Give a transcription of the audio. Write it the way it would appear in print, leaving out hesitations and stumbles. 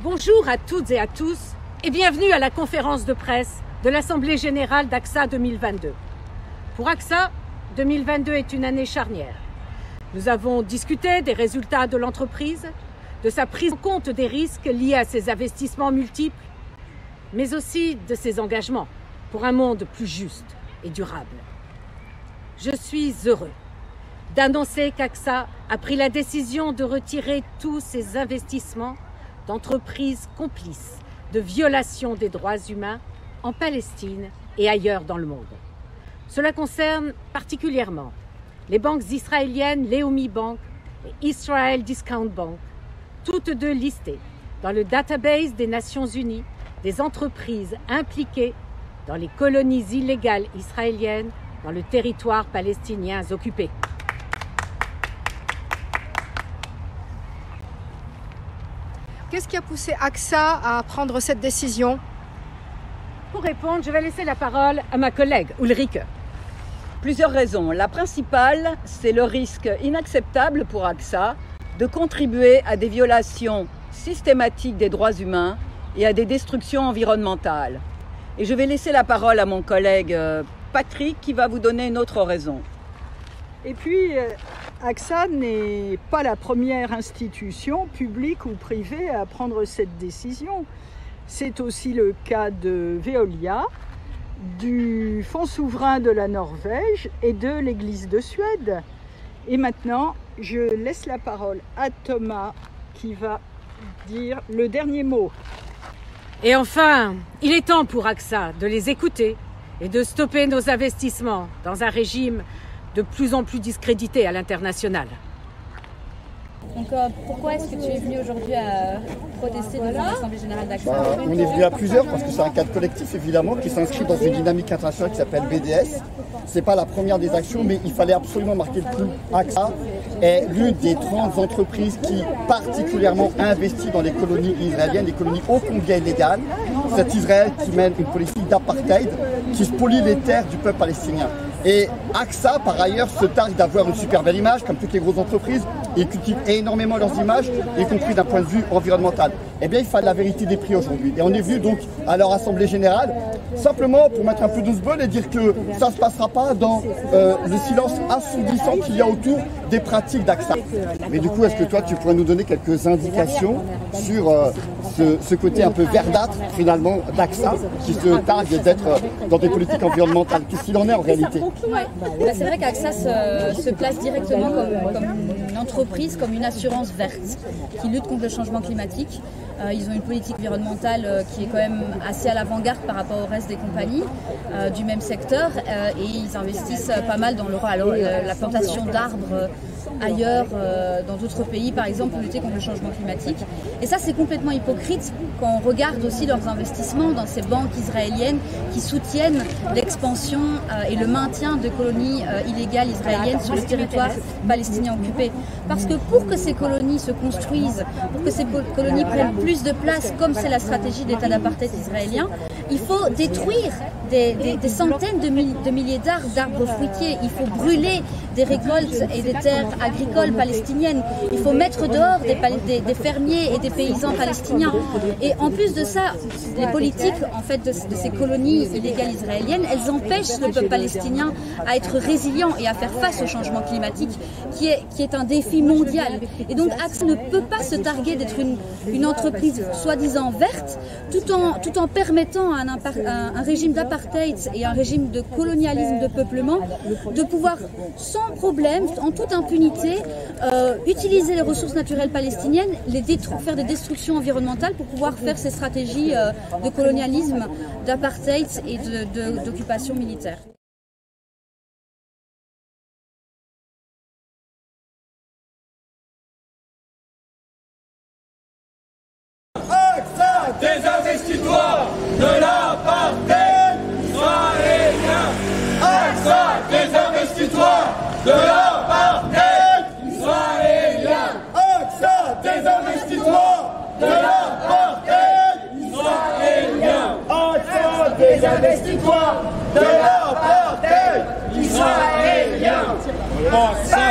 Bonjour à toutes et à tous et bienvenue à la conférence de presse de l'Assemblée générale d'AXA 2022. Pour AXA, 2022 est une année charnière. Nous avons discuté des résultats de l'entreprise, de sa prise en compte des risques liés à ses investissements multiples, mais aussi de ses engagements pour un monde plus juste et durable. Je suis heureux d'annoncer qu'AXA a pris la décision de retirer tous ses investissements d'entreprises complices de violation des droits humains en Palestine et ailleurs dans le monde. Cela concerne particulièrement les banques israéliennes Leumi Bank et Israel Discount Bank, toutes deux listées dans le database des Nations Unies des entreprises impliquées dans les colonies illégales israéliennes dans le territoire palestinien occupé. Qu'est-ce qui a poussé AXA à prendre cette décision? Pour répondre, je vais laisser la parole à ma collègue Ulrike. Plusieurs raisons. La principale, c'est le risque inacceptable pour AXA de contribuer à des violations systématiques des droits humains et à des destructions environnementales. Et je vais laisser la parole à mon collègue Patrick qui va vous donner une autre raison. Et puis, AXA n'est pas la première institution, publique ou privée, à prendre cette décision. C'est aussi le cas de Veolia, du Fonds souverain de la Norvège et de l'Église de Suède. Et maintenant, je laisse la parole à Thomas qui va dire le dernier mot. Et enfin, il est temps pour AXA de les écouter et de stopper nos investissements dans un régime de plus en plus discrédité à l'international. Donc pourquoi est-ce que tu es venu aujourd'hui à protester devant l'Assemblée générale d'AXA? On est venu à plusieurs parce que c'est un cadre collectif évidemment qui s'inscrit dans une dynamique internationale qui s'appelle BDS. C'est pas la première des actions, mais il fallait absolument marquer le coup. AXA est l'une des 30 entreprises qui particulièrement investit dans les colonies israéliennes, des colonies ô combien illégales. C'est Israël qui mène une politique d'apartheid qui spolie les terres du peuple palestinien. Et AXA, par ailleurs, se targue d'avoir une super belle image, comme toutes les grosses entreprises, et cultivent énormément leurs images, y compris d'un point de vue environnemental. Eh bien, il faut la vérité des prix aujourd'hui. Et on est venu donc à leur assemblée générale, simplement pour mettre un peu d'ousbol et dire que ça ne se passera pas dans le silence assourdissant qu'il y a autour des pratiques d'AXA. Mais du coup, est-ce que toi, tu pourrais nous donner quelques indications sur ce côté un peu verdâtre, finalement, d'AXA, qui se targue d'être dans des politiques environnementales? Qu'est-ce qu'il en est en réalité? Ouais. C'est vrai qu'AXA se place directement comme une entreprise, comme une assurance verte qui lutte contre le changement climatique. Ils ont une politique environnementale qui est quand même assez à l'avant-garde par rapport au reste des compagnies du même secteur et ils investissent pas mal dans la plantation d'arbres ailleurs, dans d'autres pays par exemple, pour lutter contre le changement climatique. Et ça c'est complètement hypocrite quand on regarde aussi leurs investissements dans ces banques israéliennes qui soutiennent l'expansion et le maintien de colonies illégales israéliennes sur le territoire palestinien occupé. Parce que pour que ces colonies se construisent, pour que ces colonies prennent plus de place, comme c'est la stratégie d'État d'apartheid israélien, il faut détruire des centaines de milliers d'arbres fruitiers. Il faut brûler des récoltes et des terres agricoles palestiniennes. Il faut mettre dehors des fermiers et des paysans palestiniens. Et en plus de ça, les politiques en fait, de ces colonies illégales israéliennes, elles empêchent le peuple palestinien à être résilient et à faire face au changement climatique qui est un défi mondial. Et donc AXA ne peut pas se targuer d'être une entreprise soi-disant verte tout en permettant à un régime d'apartheid et un régime de colonialisme de peuplement de pouvoir sans problème, en toute impunité, utiliser les ressources naturelles palestiniennes, faire des destructions environnementales pour pouvoir faire ces stratégies de colonialisme, d'apartheid et d'occupation militaire. AXA, désinvestis-toi de l'apartheid israélien. AXA, désinvestis-toi de l'apartheid israélien. AXA, désinvestis-toi de l'apartheid israélien. AXA, désinvestis-toi de l'apartheid israélien. AXA,